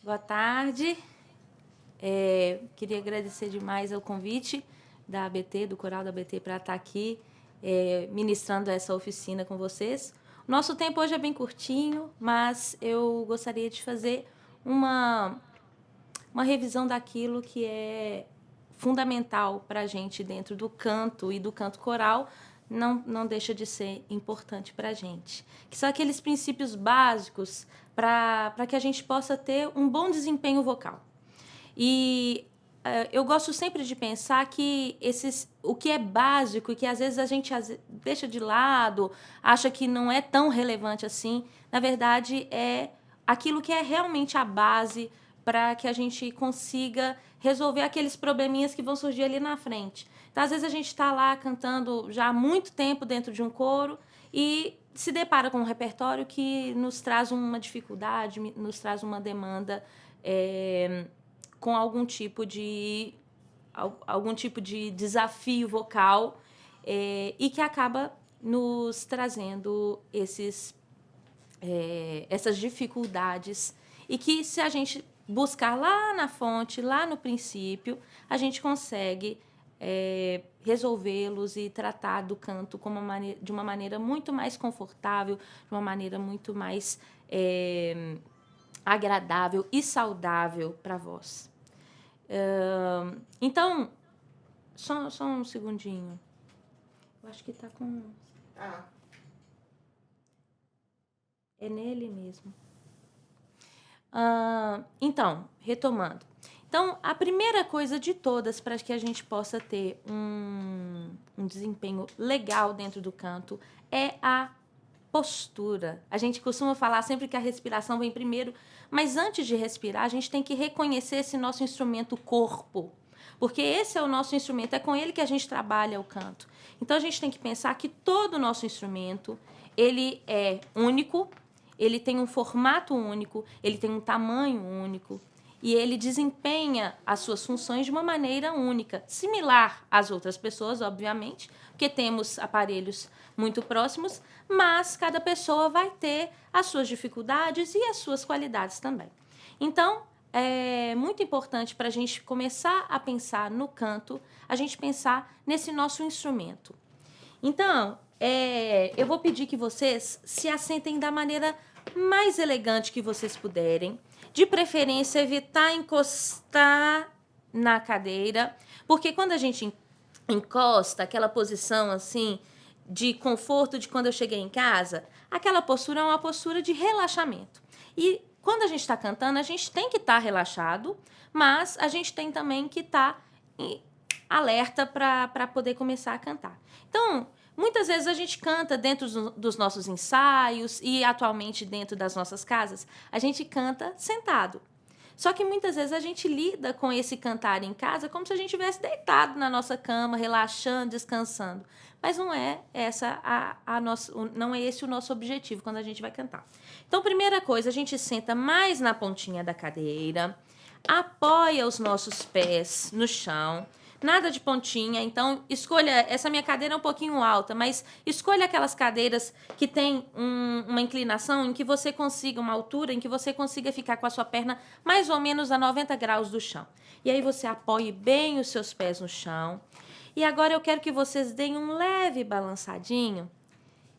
Boa tarde. Queria agradecer demais o convite da ABT, do Coral da ABT, para estar aqui ministrando essa oficina com vocês. Nosso tempo hoje é bem curtinho, mas eu gostaria de fazer uma revisão daquilo que é fundamental para a gente dentro do canto e do canto coral, não deixa de ser importante para a gente. Que são aqueles princípios básicos para que a gente possa ter um bom desempenho vocal. E eu gosto sempre de pensar que o que é básico e que às vezes a gente deixa de lado, acha que não é tão relevante assim, na verdade é aquilo que é realmente a base para que a gente consiga resolver aqueles probleminhas que vão surgir ali na frente. Então, às vezes a gente está lá cantando já há muito tempo dentro de um coro e se depara com um repertório que nos traz uma dificuldade, nos traz uma demanda com algum tipo de desafio vocal e que acaba nos trazendo essas dificuldades e que, se a gente buscar lá na fonte, lá no princípio, a gente consegue resolvê-los e tratar do canto de uma maneira muito mais confortável, de uma maneira muito mais agradável e saudável para a voz. Então, só um segundinho. Eu acho que está com... É nele mesmo. Então, retomando. Então, a primeira coisa de todas para que a gente possa ter um desempenho legal dentro do canto é a postura. A gente costuma falar sempre que a respiração vem primeiro, mas antes de respirar, a gente tem que reconhecer esse nosso instrumento corpo, porque esse é o nosso instrumento, é com ele que a gente trabalha o canto. Então, a gente tem que pensar que todo o nosso instrumento, ele é único, ele tem um formato único, ele tem um tamanho único, e ele desempenha as suas funções de uma maneira única, similar às outras pessoas, obviamente, porque temos aparelhos muito próximos, mas cada pessoa vai ter as suas dificuldades e as suas qualidades também. Então, é muito importante para a gente começar a pensar no canto, a gente pensar nesse nosso instrumento. Então, eu vou pedir que vocês se assentem da maneira mais elegante que vocês puderem. De preferência, evitar encostar na cadeira, porque quando a gente encosta, aquela posição assim de conforto de quando eu cheguei em casa, aquela postura é uma postura de relaxamento. E quando a gente está cantando, a gente tem que estar relaxado, mas a gente tem também que estar alerta para poder começar a cantar. Então, muitas vezes a gente canta dentro dos nossos ensaios e atualmente dentro das nossas casas, a gente canta sentado. Só que muitas vezes a gente lida com esse cantar em casa como se a gente estivesse deitado na nossa cama, relaxando, descansando. Mas não é não é esse o nosso objetivo quando a gente vai cantar. Então, primeira coisa, a gente senta mais na pontinha da cadeira, apoia os nossos pés no chão. Nada de pontinha, então escolha... Essa minha cadeira é um pouquinho alta, mas escolha aquelas cadeiras que tem uma inclinação em que você consiga, uma altura em que você consiga ficar com a sua perna mais ou menos a 90 graus do chão. E aí você apoie bem os seus pés no chão. E agora eu quero que vocês deem um leve balançadinho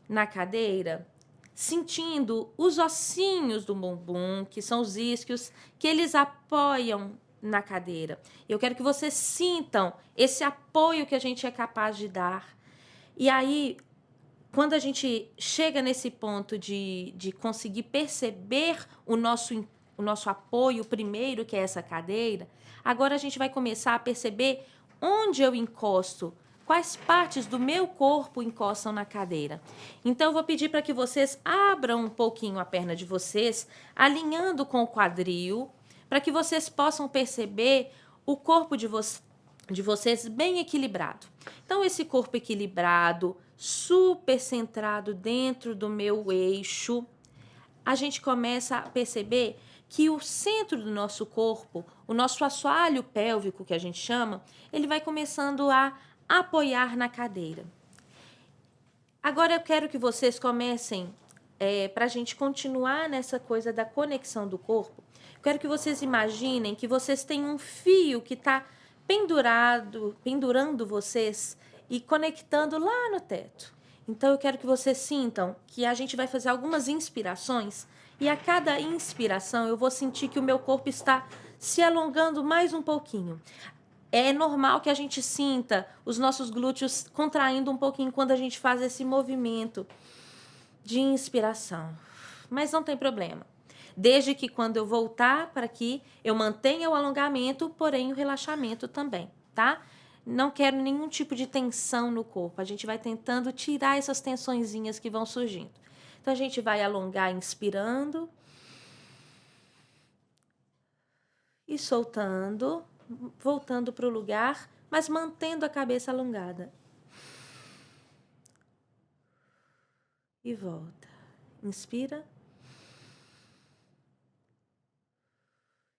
na cadeira, sentindo os ossinhos do bumbum, que são os isquios, que eles apoiam na cadeira. Eu quero que vocês sintam esse apoio que a gente é capaz de dar. E aí, quando a gente chega nesse ponto de conseguir perceber o nosso apoio primeiro, que é essa cadeira, agora a gente vai começar a perceber onde eu encosto, quais partes do meu corpo encostam na cadeira. Então, eu vou pedir para que vocês abram um pouquinho a perna de vocês, alinhando com o quadril, para que vocês possam perceber o corpo de vocês bem equilibrado. Então, esse corpo equilibrado, super centrado dentro do meu eixo, a gente começa a perceber que o centro do nosso corpo, o nosso assoalho pélvico, que a gente chama, ele vai começando a apoiar na cadeira. Agora eu quero que vocês comecem para a gente continuar nessa coisa da conexão do corpo, eu quero que vocês imaginem que vocês têm um fio que está pendurando vocês e conectando lá no teto. Então, eu quero que vocês sintam que a gente vai fazer algumas inspirações e a cada inspiração eu vou sentir que o meu corpo está se alongando mais um pouquinho. É normal que a gente sinta os nossos glúteos contraindo um pouquinho quando a gente faz esse movimento de inspiração. Mas não tem problema. Desde que quando eu voltar para aqui, eu mantenha o alongamento, porém o relaxamento também, tá? Não quero nenhum tipo de tensão no corpo. A gente vai tentando tirar essas tensõezinhas que vão surgindo. Então, a gente vai alongar inspirando e soltando, voltando para o lugar, mas mantendo a cabeça alongada. E volta. Inspira.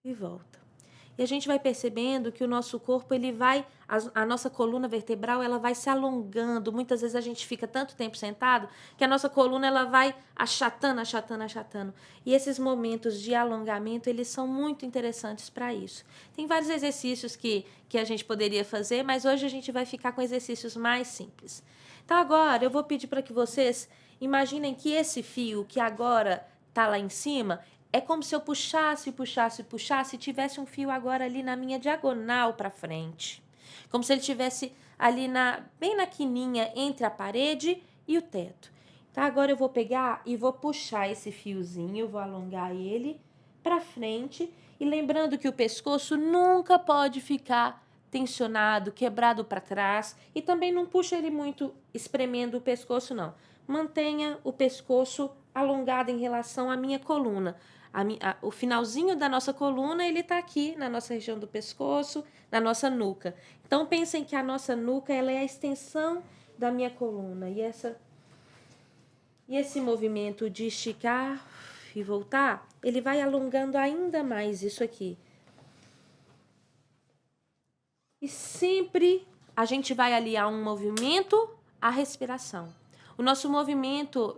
E volta. E a gente vai percebendo que o nosso corpo, ele vai, a nossa coluna vertebral, ela vai se alongando. Muitas vezes a gente fica tanto tempo sentado que a nossa coluna, ela vai achatando, achatando, achatando. E esses momentos de alongamento, eles são muito interessantes para isso. Tem vários exercícios que a gente poderia fazer, mas hoje a gente vai ficar com exercícios mais simples. Então agora eu vou pedir para que vocês imaginem que esse fio que agora está lá em cima, é como se eu puxasse, puxasse, puxasse e tivesse um fio agora ali na minha diagonal para frente. Como se ele tivesse ali bem na quininha entre a parede e o teto. Então, agora eu vou pegar e vou puxar esse fiozinho, vou alongar ele para frente. E lembrando que o pescoço nunca pode ficar tensionado, quebrado para trás. E também não puxa ele muito espremendo o pescoço, não. Mantenha o pescoço alongado em relação à minha coluna. O finalzinho da nossa coluna, ele está aqui na nossa região do pescoço, na nossa nuca. Então, pensem que a nossa nuca, ela é a extensão da minha coluna. E esse movimento de esticar e voltar, ele vai alongando ainda mais isso aqui. E sempre a gente vai aliar um movimento à respiração. O nosso movimento,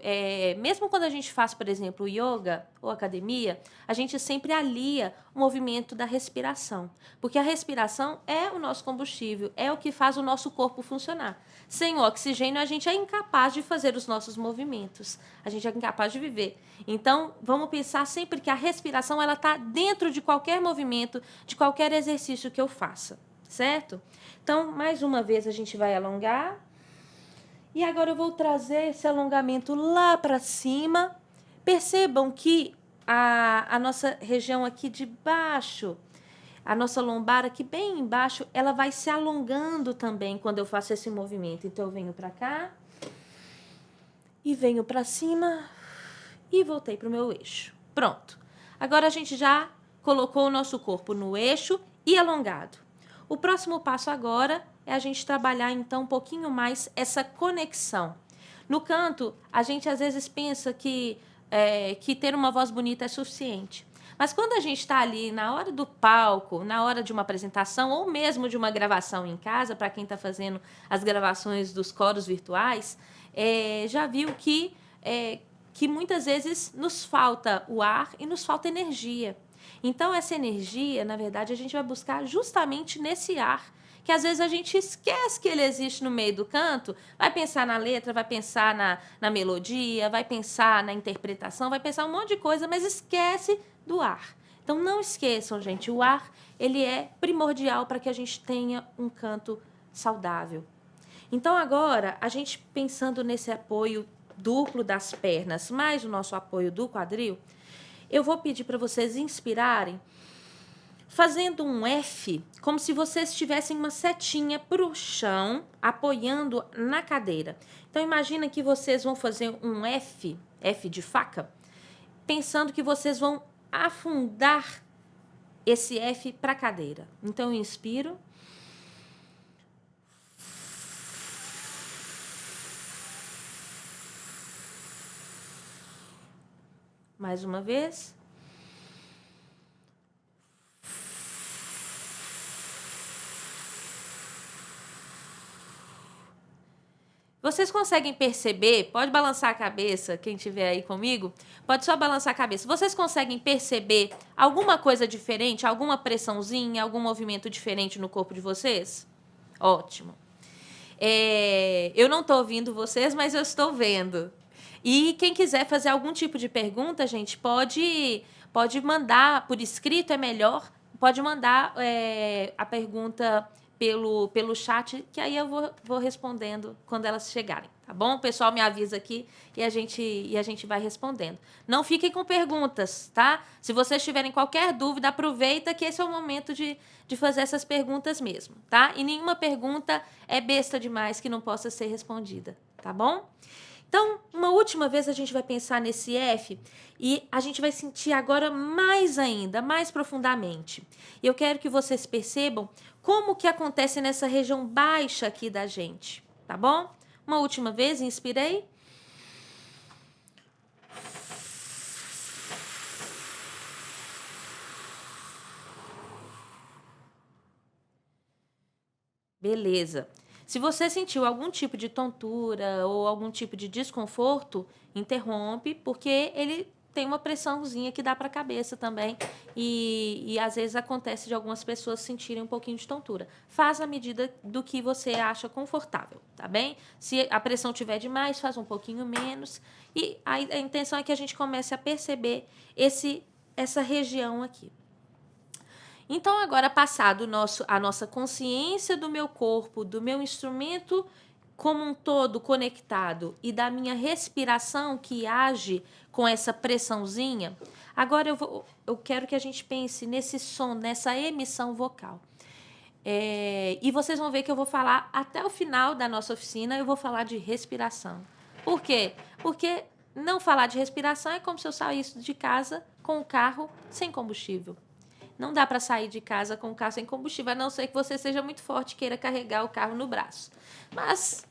mesmo quando a gente faz, por exemplo, yoga ou academia, a gente sempre alia o movimento da respiração. Porque a respiração é o nosso combustível, é o que faz o nosso corpo funcionar. Sem o oxigênio, a gente é incapaz de fazer os nossos movimentos. A gente é incapaz de viver. Então, vamos pensar sempre que a respiração ela está dentro de qualquer movimento, de qualquer exercício que eu faça, certo? Então, mais uma vez, a gente vai alongar. E agora eu vou trazer esse alongamento lá para cima. Percebam que a nossa região aqui de baixo, a nossa lombar aqui bem embaixo, ela vai se alongando também quando eu faço esse movimento. Então, eu venho para cá e venho para cima e voltei para o meu eixo. Pronto. Agora a gente já colocou o nosso corpo no eixo e alongado. O próximo passo agora é a gente trabalhar, então, um pouquinho mais essa conexão. No canto, a gente às vezes pensa que ter uma voz bonita é suficiente. Mas quando a gente está ali na hora do palco, na hora de uma apresentação ou mesmo de uma gravação em casa, para quem está fazendo as gravações dos coros virtuais, já viu que muitas vezes nos falta o ar e nos falta energia. Então, essa energia, na verdade, a gente vai buscar justamente nesse ar, que às vezes a gente esquece que ele existe no meio do canto, vai pensar na letra, vai pensar na melodia, vai pensar na interpretação, vai pensar um monte de coisa, mas esquece do ar. Então, não esqueçam, gente, o ar ele é primordial para que a gente tenha um canto saudável. Então, agora, a gente pensando nesse apoio duplo das pernas, mais o nosso apoio do quadril, eu vou pedir para vocês inspirarem fazendo um F, como se vocês tivessem uma setinha para o chão, apoiando na cadeira. Então, imagina que vocês vão fazer um F, F de faca, pensando que vocês vão afundar esse F para a cadeira. Então, eu inspiro. Mais uma vez. Vocês conseguem perceber? Pode balançar a cabeça, quem estiver aí comigo. Pode só balançar a cabeça. Vocês conseguem perceber alguma coisa diferente? Alguma pressãozinha, algum movimento diferente no corpo de vocês? Ótimo. Eu não estou ouvindo vocês, mas eu estou vendo. E quem quiser fazer algum tipo de pergunta, gente, pode mandar por escrito, é melhor. Pode mandar a pergunta pelo chat, que aí eu vou respondendo quando elas chegarem, tá bom? O pessoal me avisa aqui e a gente vai respondendo. Não fiquem com perguntas, tá? Se vocês tiverem qualquer dúvida, aproveita que esse é o momento de fazer essas perguntas mesmo, tá? E nenhuma pergunta é besta demais que não possa ser respondida, tá bom? Então, uma última vez a gente vai pensar nesse F e a gente vai sentir agora mais ainda, mais profundamente. E eu quero que vocês percebam como que acontece nessa região baixa aqui da gente, tá bom? Uma última vez, inspirei. Beleza. Se você sentiu algum tipo de tontura ou algum tipo de desconforto, interrompe, porque ele tem uma pressãozinha que dá para a cabeça também. E às vezes acontece de algumas pessoas sentirem um pouquinho de tontura. Faz à medida do que você acha confortável, tá bem? Se a pressão tiver demais, faz um pouquinho menos. E a intenção é que a gente comece a perceber essa região aqui. Então, agora, passado a nossa consciência do meu corpo, do meu instrumento como um todo conectado e da minha respiração que age com essa pressãozinha, agora eu quero que a gente pense nesse som, nessa emissão vocal. E vocês vão ver que eu vou falar, até o final da nossa oficina, eu vou falar de respiração. Por quê? Porque não falar de respiração é como se eu saísse de casa com o carro sem combustível. Não dá para sair de casa com o carro sem combustível, a não ser que você seja muito forte e queira carregar o carro no braço. Mas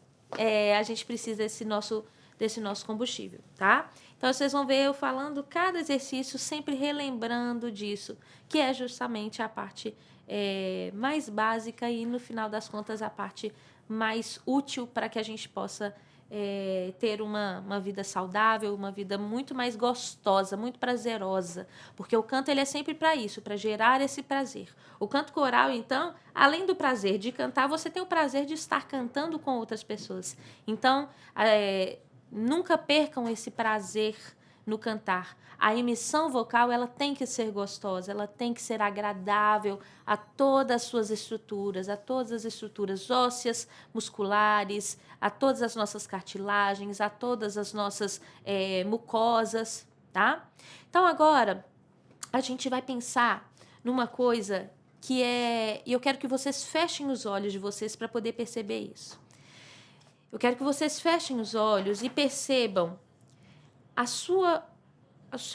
a gente precisa desse nosso combustível, tá? Então, vocês vão ver eu falando cada exercício, sempre relembrando disso, que é justamente a parte mais básica e, no final das contas, a parte mais útil para que a gente possa ter uma vida saudável, uma vida muito mais gostosa, muito prazerosa, porque o canto ele é sempre para isso, para gerar esse prazer. O canto coral, então, além do prazer de cantar, você tem o prazer de estar cantando com outras pessoas. Então, nunca percam esse prazer no cantar. A emissão vocal ela tem que ser gostosa, ela tem que ser agradável a todas as suas estruturas, a todas as estruturas ósseas, musculares, a todas as nossas cartilagens, a todas as nossas mucosas, tá? Então agora a gente vai pensar numa coisa que e eu quero que vocês fechem os olhos de vocês para poder perceber isso. Eu quero que vocês fechem os olhos e percebam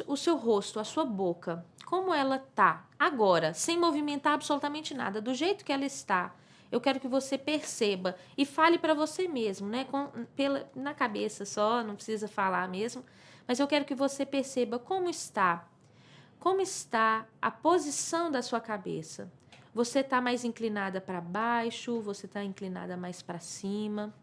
o seu rosto, a sua boca, como ela tá agora, sem movimentar absolutamente nada, do jeito que ela está. Eu quero que você perceba e fale para você mesmo, né? Na cabeça só, não precisa falar mesmo, mas eu quero que você perceba como está a posição da sua cabeça. Você está mais inclinada para baixo, você está inclinada mais para cima.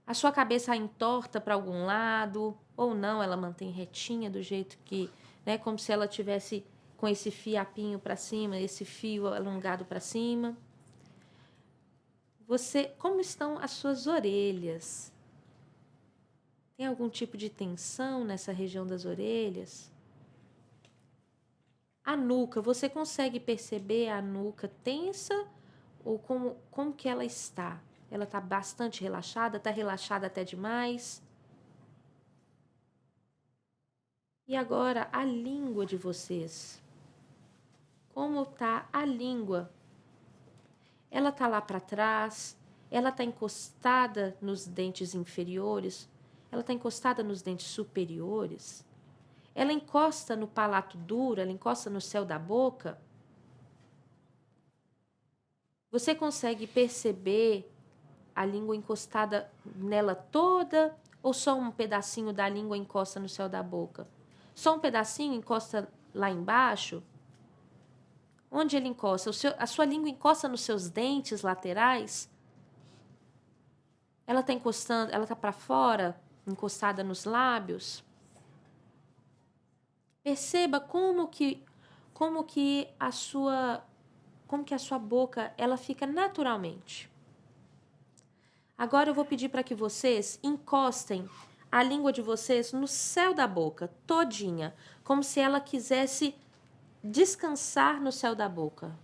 A sua cabeça entorta para algum lado ou não, ela mantém retinha do jeito que, né, como se ela tivesse com esse fiapinho para cima, esse fio alongado para cima. Como estão as suas orelhas? Tem algum tipo de tensão nessa região das orelhas? A nuca, você consegue perceber a nuca tensa ou como que ela está? Ela está bastante relaxada? Está relaxada até demais? E agora, a língua de vocês. Como está a língua? Ela está lá para trás? Ela está encostada nos dentes inferiores? Ela está encostada nos dentes superiores? Ela encosta no palato duro? Ela encosta no céu da boca? Você consegue perceber a língua encostada nela toda ou só um pedacinho da língua encosta no céu da boca? Só um pedacinho encosta lá embaixo? Onde ele encosta? A sua língua encosta nos seus dentes laterais? Ela está encostando, ela está para fora, encostada nos lábios. Perceba como que a sua boca ela fica naturalmente. Agora eu vou pedir para que vocês encostem a língua de vocês no céu da boca, todinha, como se ela quisesse descansar no céu da boca.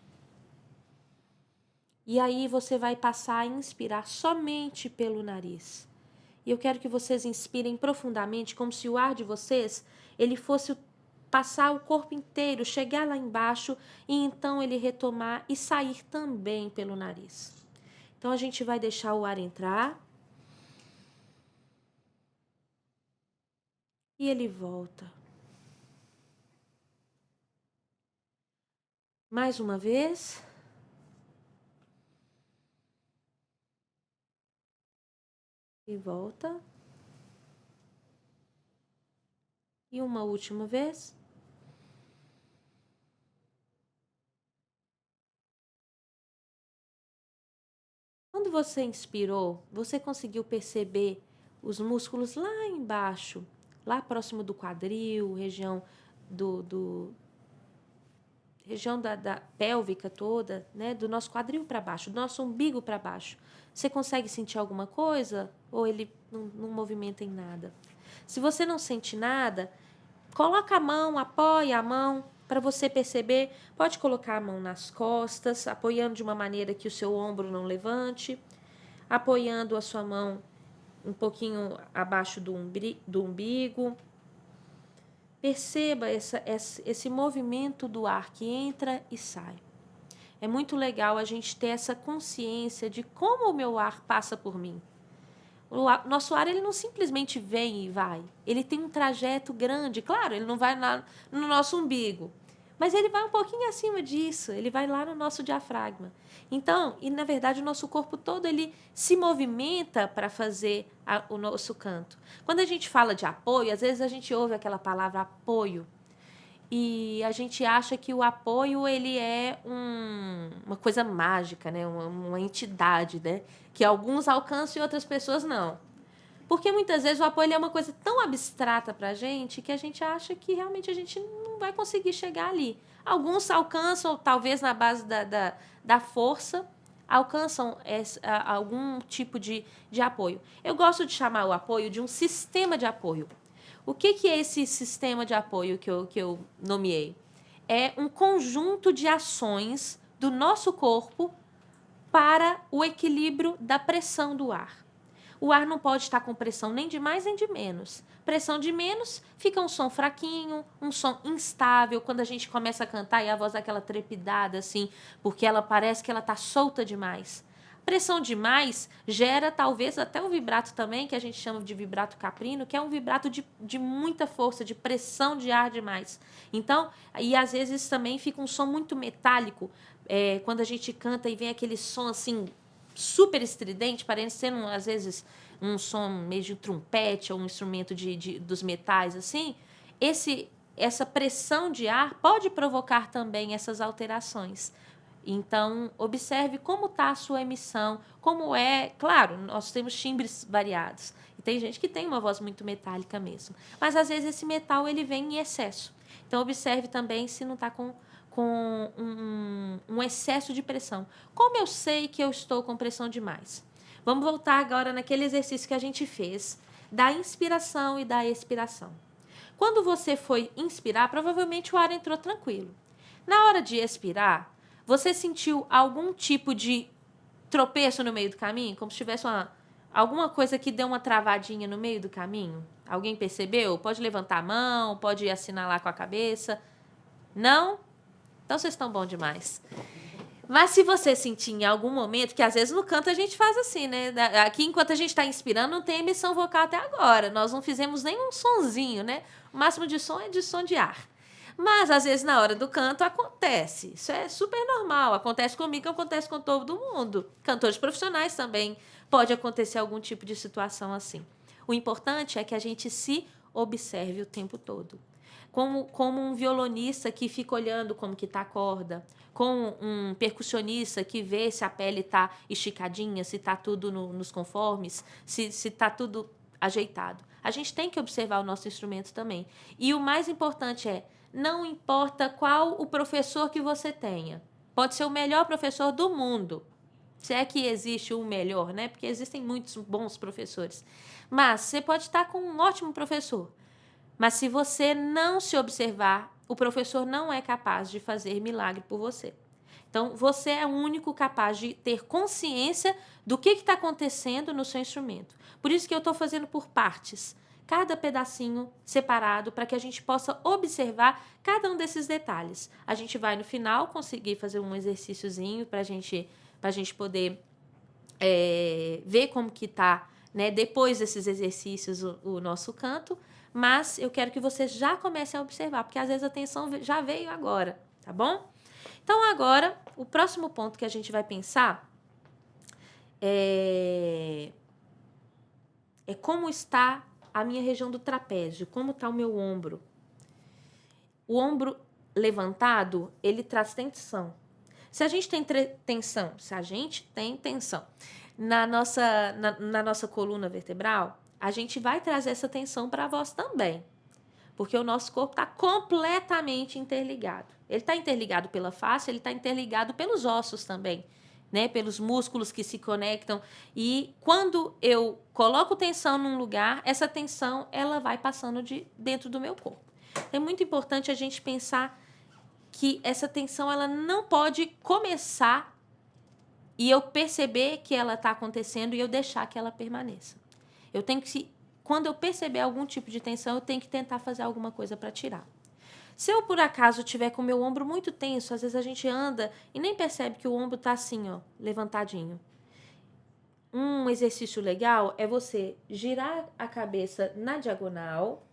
E aí você vai passar a inspirar somente pelo nariz. E eu quero que vocês inspirem profundamente, como se o ar de vocês, ele fosse passar o corpo inteiro, chegar lá embaixo e então ele retomar e sair também pelo nariz. Então a gente vai deixar o ar entrar e ele volta. Mais uma vez. E volta. E uma última vez. Quando você inspirou, você conseguiu perceber os músculos lá embaixo, lá próximo do quadril, região região da pélvica toda, né? Do nosso quadril para baixo, do nosso umbigo para baixo. Você consegue sentir alguma coisa? Ou ele não movimenta em nada? Se você não sente nada, coloca a mão, apoia a mão para você perceber. Pode colocar a mão nas costas, apoiando de uma maneira que o seu ombro não levante, apoiando a sua mão um pouquinho abaixo do umbigo. Perceba esse movimento do ar que entra e sai. É muito legal a gente ter essa consciência de como o meu ar passa por mim. Nosso ar ele não simplesmente vem e vai. Ele tem um trajeto grande. Claro, ele não vai no nosso umbigo. Mas ele vai um pouquinho acima disso. Ele vai lá no nosso diafragma. Então, e na verdade, o nosso corpo todo ele se movimenta para fazer o nosso canto. Quando a gente fala de apoio, às vezes a gente ouve aquela palavra apoio. E a gente acha que o apoio ele é uma coisa mágica, né? Uma entidade, né? Que alguns alcançam e outras pessoas não. Porque muitas vezes o apoio é uma coisa tão abstrata para a gente que a gente acha que realmente a gente não vai conseguir chegar ali. Alguns alcançam, talvez na base da força, alcançam algum tipo de apoio. Eu gosto de chamar o apoio de um sistema de apoio. O que é esse sistema de apoio que eu nomeei? É um conjunto de ações do nosso corpo para o equilíbrio da pressão do ar. O ar não pode estar com pressão nem de mais nem de menos. Pressão de menos, fica um som fraquinho, um som instável, quando a gente começa a cantar e a voz dá aquela trepidada assim, porque ela parece que ela está solta demais. Pressão demais gera talvez até um vibrato também, que a gente chama de vibrato caprino, que é um vibrato de muita força, de pressão de ar demais. Então, e às vezes também fica um som muito metálico, quando a gente canta e vem aquele som assim, super estridente, parecendo às vezes um som meio de trompete ou um instrumento dos metais, assim. Essa pressão de ar pode provocar também essas alterações. Então, observe como está a sua emissão, como é... Claro, nós temos timbres variados. E tem gente que tem uma voz muito metálica mesmo. Mas, às vezes, esse metal ele vem em excesso. Então, observe também se não está com um excesso de pressão. Como eu sei que eu estou com pressão demais? Vamos voltar agora naquele exercício que a gente fez, da inspiração e da expiração. Quando você foi inspirar, provavelmente o ar entrou tranquilo. Na hora de expirar, você sentiu algum tipo de tropeço no meio do caminho? Como se tivesse alguma coisa que deu uma travadinha no meio do caminho? Alguém percebeu? Pode levantar a mão, pode assinalar com a cabeça. Não? Então vocês estão bom demais. Mas se você sentir em algum momento, que às vezes no canto a gente faz assim, né? Aqui, enquanto a gente está inspirando, não tem emissão vocal até agora. Nós não fizemos nenhum sonzinho, né? O máximo de som é de som de ar. Mas, às vezes, na hora do canto, acontece. Isso é super normal. Acontece comigo, acontece com todo mundo. Cantores profissionais também pode acontecer algum tipo de situação assim. O importante é que a gente se observe o tempo todo. como um violonista que fica olhando como que tá a corda, com um percussionista que vê se a pele tá esticadinha, se tá tudo nos conformes, se tá tudo ajeitado. A gente tem que observar o nosso instrumento também. E o mais importante é, não importa qual o professor que você tenha. Pode ser o melhor professor do mundo. Se é que existe um melhor, né? Porque existem muitos bons professores. Mas você pode estar com um ótimo professor. Mas se você não se observar, o professor não é capaz de fazer milagre por você. Então, você é o único capaz de ter consciência do que está acontecendo no seu instrumento. Por isso que eu estou fazendo por partes, cada pedacinho separado, para que a gente possa observar cada um desses detalhes. A gente vai, no final, conseguir fazer um exercíciozinho para a gente poder ver como que está, né, depois desses exercícios, o nosso canto. Mas eu quero que você já comece a observar, porque às vezes a atenção já veio agora, tá bom? Então, agora, o próximo ponto que a gente vai pensar é como está a minha região do trapézio, como está o meu ombro. O ombro levantado, ele traz tensão. Se a gente tem tensão na nossa coluna vertebral, a gente vai trazer essa tensão para a voz também. Porque o nosso corpo está completamente interligado. Ele está interligado pela face, ele está interligado pelos ossos também, né? Pelos músculos que se conectam. E quando eu coloco tensão num lugar, essa tensão ela vai passando dentro do meu corpo. É muito importante a gente pensar que essa tensão ela não pode começar e eu perceber que ela está acontecendo e eu deixar que ela permaneça. Eu tenho que, quando eu perceber algum tipo de tensão, eu tenho que tentar fazer alguma coisa para tirar. Se eu, por acaso, tiver com o meu ombro muito tenso, às vezes a gente anda e nem percebe que o ombro está assim, ó, levantadinho. Um exercício legal é você girar a cabeça na diagonal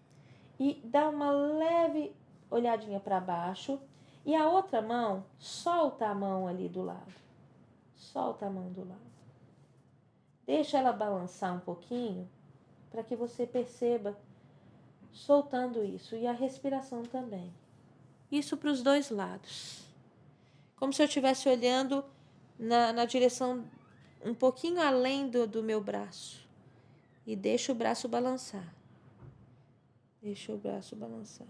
e dar uma leve olhadinha para baixo e a outra mão, solta a mão ali do lado. Solta a mão do lado. Deixa ela balançar um pouquinho para que você perceba soltando isso. E a respiração também. Isso para os dois lados. Como se eu estivesse olhando na direção um pouquinho além do meu braço. E deixa o braço balançar. Deixa o braço balançar.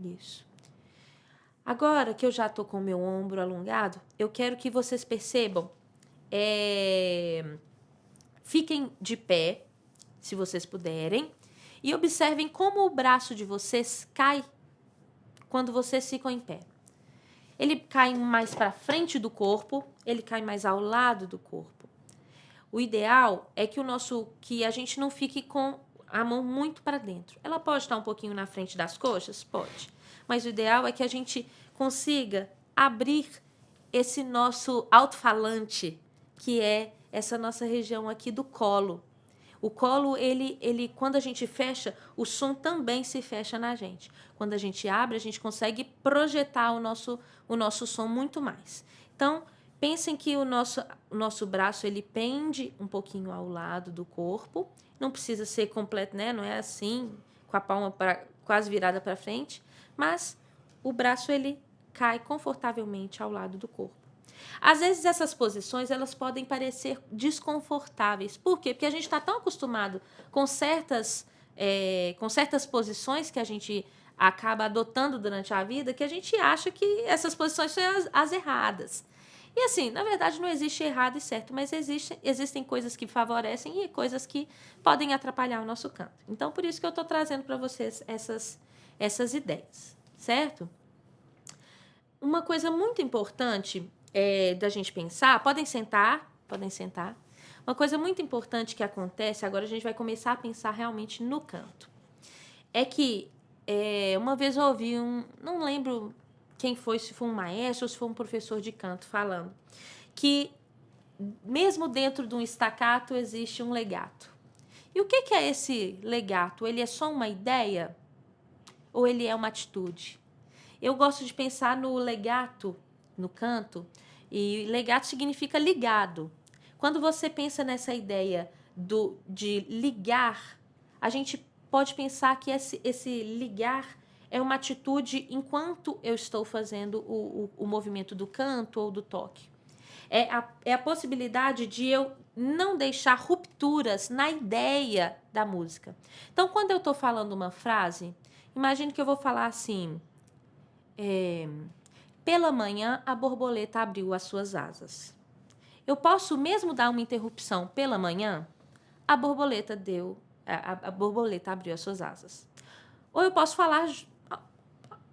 Isso. Agora que eu já estou com o meu ombro alongado, eu quero que vocês percebam, fiquem de pé, se vocês puderem, e observem como o braço de vocês cai quando vocês ficam em pé. Ele cai mais para frente do corpo, ele cai mais ao lado do corpo. O ideal é que a gente não fique com a mão muito para dentro. Ela pode estar um pouquinho na frente das coxas? Pode. Mas o ideal é que a gente consiga abrir esse nosso alto-falante, que é essa nossa região aqui do colo. O colo, ele, quando a gente fecha, o som também se fecha na gente. Quando a gente abre, a gente consegue projetar o nosso som muito mais. Então, pensem que o nosso braço, ele pende um pouquinho ao lado do corpo. Não precisa ser completo, né? Não é assim, com a palma quase virada para frente. Mas o braço, ele cai confortavelmente ao lado do corpo. Às vezes essas posições elas podem parecer desconfortáveis. Por quê? Porque a gente está tão acostumado com certas posições que a gente acaba adotando durante a vida que a gente acha que essas posições são as erradas. E assim, na verdade não existe errado e certo, mas existem coisas que favorecem e coisas que podem atrapalhar o nosso canto. Então, por isso que eu estou trazendo para vocês essas ideias, certo? Uma coisa muito importante da gente pensar, podem sentar. Uma coisa muito importante que acontece, agora a gente vai começar a pensar realmente no canto. É que uma vez eu ouvi não lembro quem foi, se foi um maestro ou se foi um professor de canto falando, que mesmo dentro de um staccato existe um legato. E o que é esse legato? Ele é só uma ideia ou ele é uma atitude? Eu gosto de pensar no legato, no canto, e legato significa ligado. Quando você pensa nessa ideia de ligar, a gente pode pensar que esse ligar é uma atitude enquanto eu estou fazendo o movimento do canto ou do toque. É a possibilidade de eu não deixar rupturas na ideia da música. Então, quando eu estou falando uma frase, imagine que eu vou falar assim: pela manhã a borboleta abriu as suas asas. Eu posso mesmo dar uma interrupção pela manhã, a borboleta a borboleta abriu as suas asas. Ou eu posso falar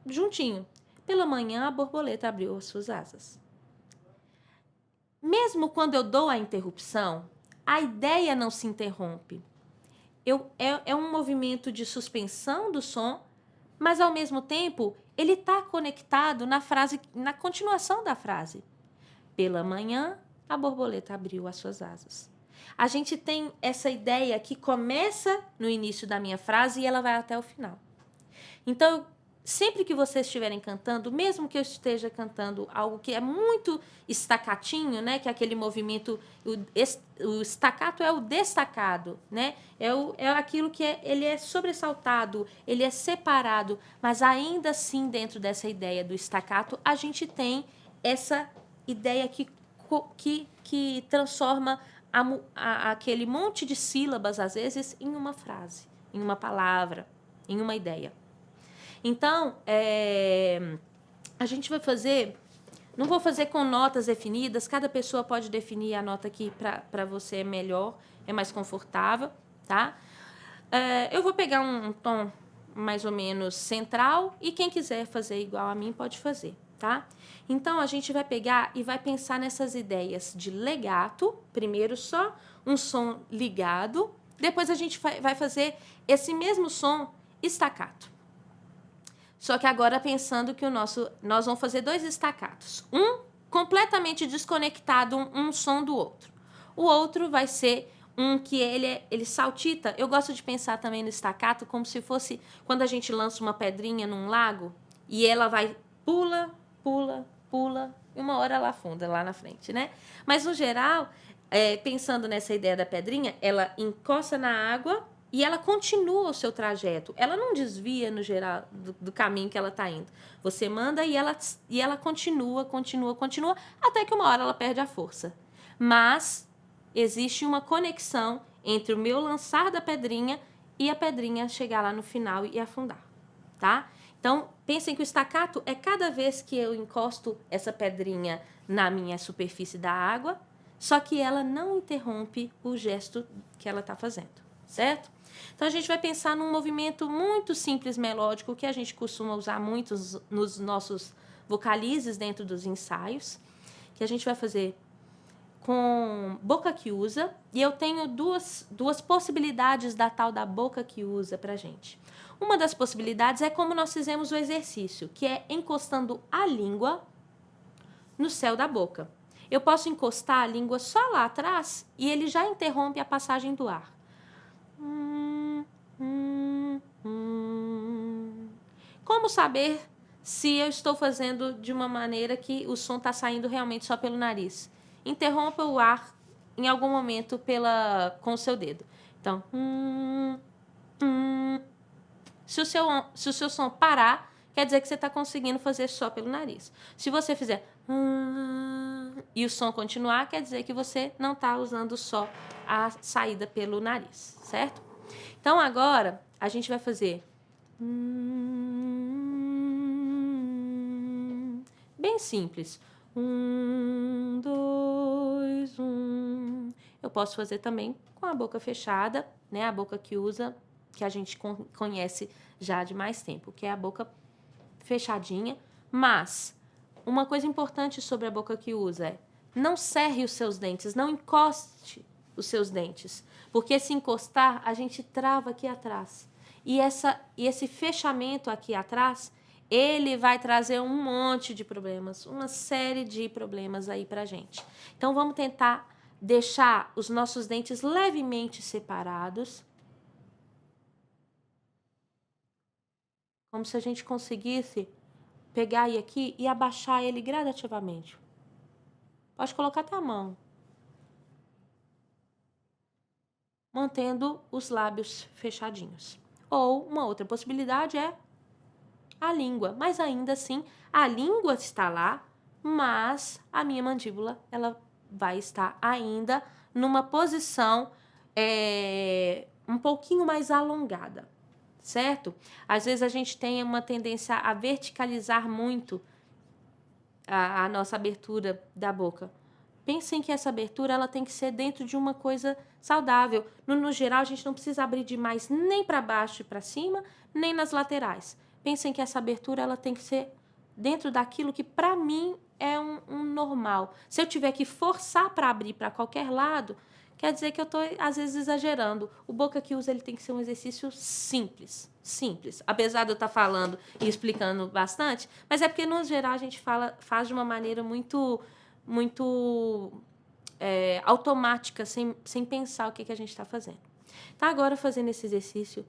juntinho, pela manhã a borboleta abriu as suas asas. Mesmo quando eu dou a interrupção, a ideia não se interrompe. É um movimento de suspensão do som, mas ao mesmo tempo ele está conectado na frase, na continuação da frase. Pela manhã, a borboleta abriu as suas asas. A gente tem essa ideia que começa no início da minha frase e ela vai até o final. Então, sempre que vocês estiverem cantando, mesmo que eu esteja cantando algo que é muito estacatinho, né? Que é aquele movimento, o estacato é o destacado, né? É aquilo que ele é sobressaltado, ele é separado, mas ainda assim, dentro dessa ideia do estacato, a gente tem essa ideia que transforma aquele monte de sílabas, às vezes, em uma frase, em uma palavra, em uma ideia. Então, a gente vai fazer... Não vou fazer com notas definidas, cada pessoa pode definir a nota que para você é melhor, é mais confortável, tá? Eu vou pegar um tom mais ou menos central e quem quiser fazer igual a mim pode fazer, tá? Então, a gente vai pegar e vai pensar nessas ideias de legato, primeiro só um som ligado, depois a gente vai fazer esse mesmo som staccato. Só que agora pensando que nós vamos fazer 2 estacatos. Um completamente desconectado um som do outro. O outro vai ser um que ele saltita. Eu gosto de pensar também no estacato como se fosse quando a gente lança uma pedrinha num lago e ela vai pula, pula, pula e uma hora ela afunda lá na frente, né? Mas no geral, pensando nessa ideia da pedrinha, ela encosta na água e ela continua o seu trajeto. Ela não desvia, no geral, do caminho que ela está indo. Você manda e ela continua, até que uma hora ela perde a força. Mas existe uma conexão entre o meu lançar da pedrinha e a pedrinha chegar lá no final e afundar, tá? Então, pensem que o staccato é cada vez que eu encosto essa pedrinha na minha superfície da água, só que ela não interrompe o gesto que ela está fazendo, certo? Então, a gente vai pensar num movimento muito simples, melódico, que a gente costuma usar muito nos nossos vocalizes dentro dos ensaios, que a gente vai fazer com boca que usa, e eu tenho duas possibilidades da tal da boca que usa pra gente. Uma das possibilidades é como nós fizemos o exercício, que é encostando a língua no céu da boca. Eu posso encostar a língua só lá atrás e ele já interrompe a passagem do ar. Como saber se eu estou fazendo de uma maneira que o som está saindo realmente só pelo nariz? Interrompa o ar em algum momento com o seu dedo. Então, se o seu som parar, quer dizer que você está conseguindo fazer só pelo nariz. Se você fizer e o som continuar, quer dizer que você não está usando só a saída pelo nariz, certo? Então, agora, a gente vai fazer bem simples. 1, 2, 1. Eu posso fazer também com a boca fechada, né? A boca que usa, que a gente conhece já de mais tempo, que é a boca fechadinha. Mas uma coisa importante sobre a boca que usa é: não cerre os seus dentes, não encoste os seus dentes, porque se encostar, a gente trava aqui atrás. E esse fechamento aqui atrás, ele vai trazer um monte de problemas, uma série de problemas aí pra gente. Então, vamos tentar deixar os nossos dentes levemente separados, como se a gente conseguisse pegar aqui e abaixar ele gradativamente. Pode colocar até a mão. mantendo os lábios fechadinhos. Ou uma outra possibilidade é a língua, mas ainda assim a língua está lá, mas a minha mandíbula ela vai estar ainda numa posição um pouquinho mais alongada, certo? Às vezes a gente tem uma tendência a verticalizar muito a nossa abertura da boca. Pensem que essa abertura ela tem que ser dentro de uma coisa saudável. No geral, a gente não precisa abrir demais nem para baixo e para cima, nem nas laterais. Pensem que essa abertura ela tem que ser dentro daquilo que, para mim, é um normal. Se eu tiver que forçar para abrir para qualquer lado, quer dizer que eu estou, às vezes, exagerando. O Boca que usa ele tem que ser um exercício simples. Simples. Apesar de eu estar falando e explicando bastante, mas é porque, no geral, a gente faz de uma maneira muito automática, sem pensar o que a gente está fazendo. Tá agora fazendo esse exercício.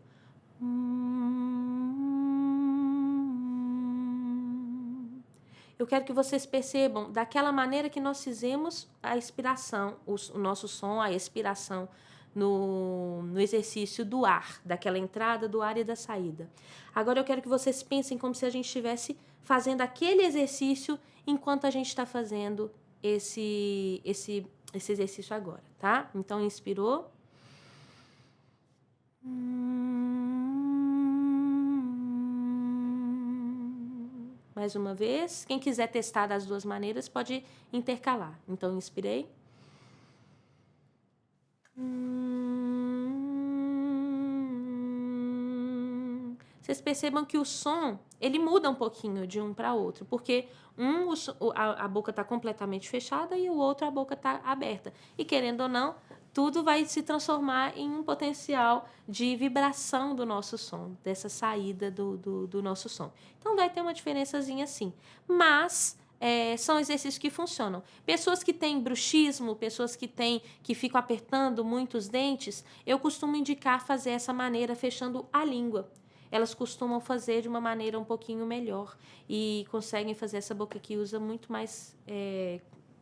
Eu quero que vocês percebam daquela maneira que nós fizemos a expiração, o nosso som, a expiração no exercício do ar, daquela entrada do ar e da saída. Agora eu quero que vocês pensem como se a gente estivesse fazendo aquele exercício enquanto a gente está fazendo esse exercício agora, tá? Então, inspirou. Mais uma vez. Quem quiser testar das duas maneiras pode intercalar. Então, inspirei. Vocês percebam que o som, ele muda um pouquinho de um para outro, porque a boca está completamente fechada e o outro a boca está aberta. E querendo ou não, tudo vai se transformar em um potencial de vibração do nosso som, dessa saída do nosso som. Então, vai ter uma diferençazinha sim. Mas são exercícios que funcionam. Pessoas que têm bruxismo, pessoas que ficam apertando muito os dentes, eu costumo indicar fazer essa maneira fechando a língua. Elas costumam fazer de uma maneira um pouquinho melhor e conseguem fazer essa boca que usa muito mais,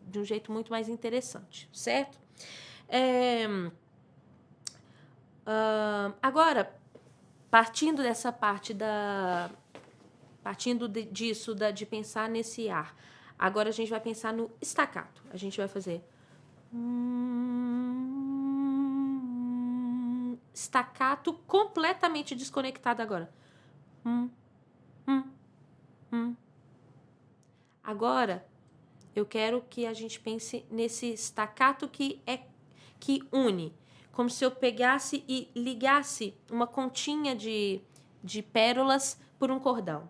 de um jeito muito mais interessante, certo? Agora, partindo dessa parte disso, de pensar nesse ar, agora a gente vai pensar no staccato. A gente vai fazer staccato completamente desconectado agora. Agora, eu quero que a gente pense nesse staccato que une. Como se eu pegasse e ligasse uma continha de pérolas por um cordão.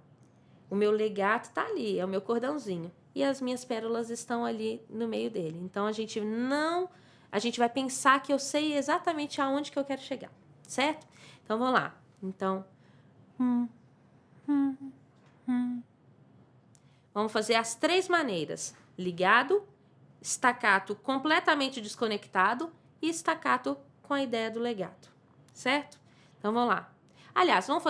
O meu legato está ali, é o meu cordãozinho. E as minhas pérolas estão ali no meio dele. Então, a gente vai pensar que eu sei exatamente aonde que eu quero chegar, certo? Então, vamos lá. Então, vamos fazer as três maneiras. Ligado, staccato completamente desconectado e staccato com a ideia do legato, certo? Então, vamos lá. Aliás, vamos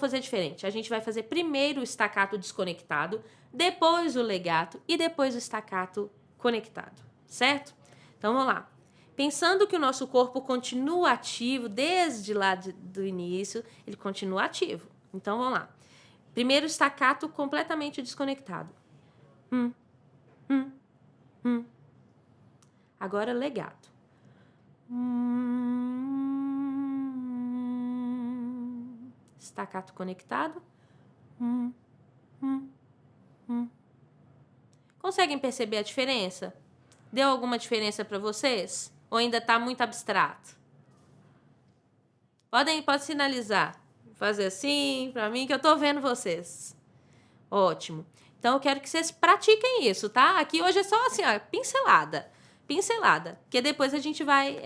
fazer diferente. A gente vai fazer primeiro o staccato desconectado, depois o legato e depois o staccato conectado, certo? Então, vamos lá. Pensando que o nosso corpo continua ativo desde lá do início, ele continua ativo. Então, vamos lá. Primeiro, staccato completamente desconectado. Agora, legato. Staccato conectado. Conseguem perceber a diferença? Deu alguma diferença para vocês? Ou ainda está muito abstrato? Pode sinalizar. Fazer assim para mim que eu estou vendo vocês. Ótimo. Então, eu quero que vocês pratiquem isso, tá? Aqui hoje é só assim, ó, pincelada. Porque depois a gente vai...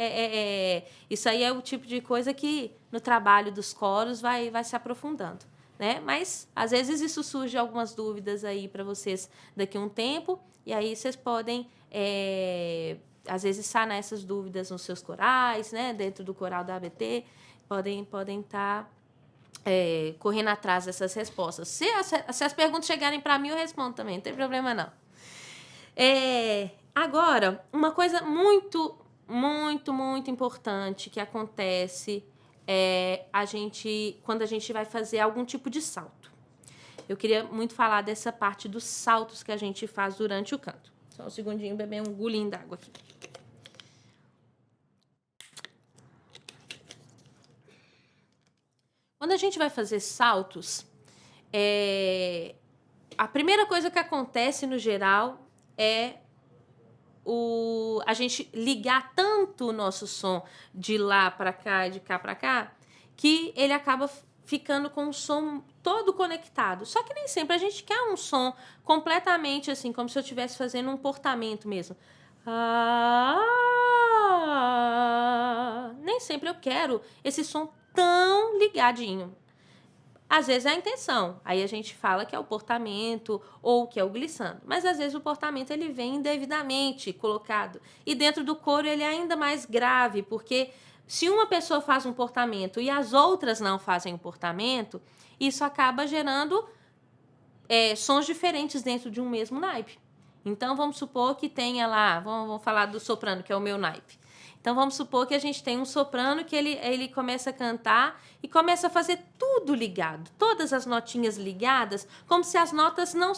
isso aí é o tipo de coisa que no trabalho dos coros vai se aprofundando, né? Mas, às vezes, isso surge algumas dúvidas aí para vocês daqui a um tempo, e aí vocês podem, às vezes, sanar essas dúvidas nos seus corais, né? Dentro do coral da ABT, podem estar correndo atrás dessas respostas. Se as perguntas chegarem para mim, eu respondo também, não tem problema não. Agora, uma coisa muito muito, muito importante que acontece quando a gente vai fazer algum tipo de salto. Eu queria muito falar dessa parte dos saltos que a gente faz durante o canto. Só um segundinho, beber um golinho d'água aqui. Quando a gente vai fazer saltos, a primeira coisa que acontece no geral é a gente ligar tanto o nosso som de lá para cá e de cá para cá, que ele acaba ficando com o som todo conectado. Só que nem sempre a gente quer um som completamente assim, como se eu estivesse fazendo um portamento mesmo. Nem sempre eu quero esse som tão ligadinho. Às vezes é a intenção, aí a gente fala que é o portamento ou que é o glissando, mas às vezes o portamento ele vem indevidamente colocado e dentro do coro ele é ainda mais grave, porque se uma pessoa faz um portamento e as outras não fazem o portamento, isso acaba gerando sons diferentes dentro de um mesmo naipe. Então vamos supor que tenha lá, vamos falar do soprano, que é o meu naipe. Então, vamos supor que a gente tem um soprano que ele começa a cantar e começa a fazer tudo ligado, todas as notinhas ligadas, como se as notas não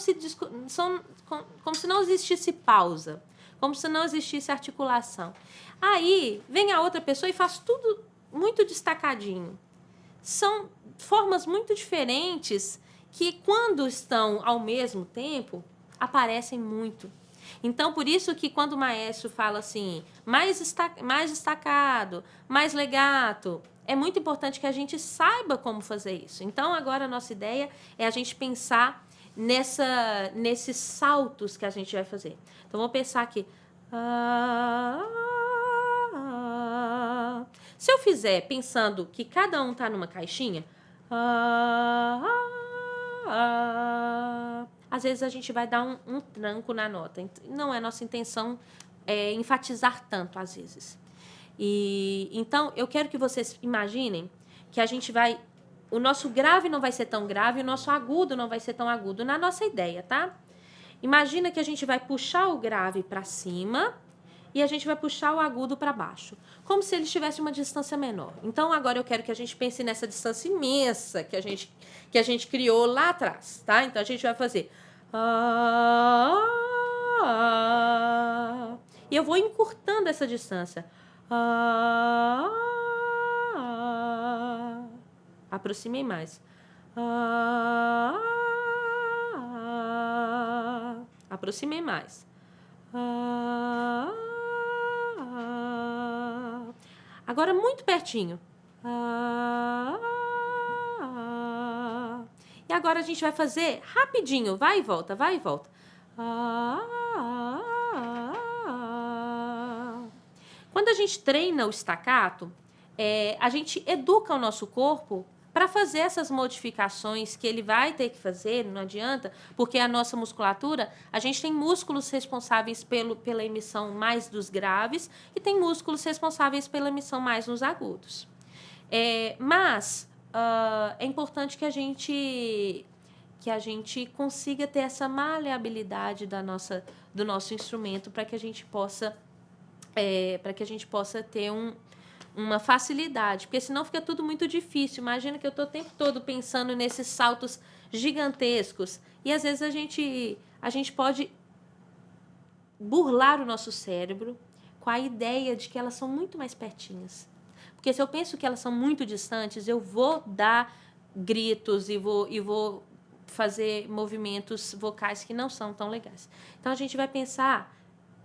como se não existisse pausa, como se não existisse articulação. Aí, vem a outra pessoa e faz tudo muito destacadinho. São formas muito diferentes que, quando estão ao mesmo tempo, aparecem muito. Então, por isso que quando o maestro fala assim, mais destacado, mais legato, é muito importante que a gente saiba como fazer isso. Então, agora a nossa ideia é a gente pensar nesses saltos que a gente vai fazer. Então, vamos pensar aqui. Se eu fizer pensando que cada um está numa caixinha, às vezes a gente vai dar um tranco na nota. Não é nossa intenção enfatizar tanto, às vezes. Então, eu quero que vocês imaginem que a gente vai... O nosso grave não vai ser tão grave, o nosso agudo não vai ser tão agudo, na nossa ideia, tá? Imagina que a gente vai puxar o grave para cima e a gente vai puxar o agudo para baixo, como se ele estivesse uma distância menor. Então, agora eu quero que a gente pense nessa distância imensa que a gente criou lá atrás, tá? Então, a gente vai fazer... E eu vou encurtando essa distância. Aproximei mais. Aproximei mais. Agora muito pertinho. E agora a gente vai fazer rapidinho. Vai e volta, vai e volta. Quando a gente treina o staccato, a gente educa o nosso corpo para fazer essas modificações que ele vai ter que fazer, não adianta, porque a nossa musculatura, a gente tem músculos responsáveis pela emissão mais dos graves e tem músculos responsáveis pela emissão mais nos agudos. Mas é importante que a gente consiga ter essa maleabilidade do nosso instrumento para que a gente possa ter uma facilidade, porque senão fica tudo muito difícil. Imagina que eu estou o tempo todo pensando nesses saltos gigantescos e às vezes a gente pode burlar o nosso cérebro com a ideia de que elas são muito mais pertinhas. Porque se eu penso que elas são muito distantes, eu vou dar gritos e vou fazer movimentos vocais que não são tão legais. Então, a gente vai pensar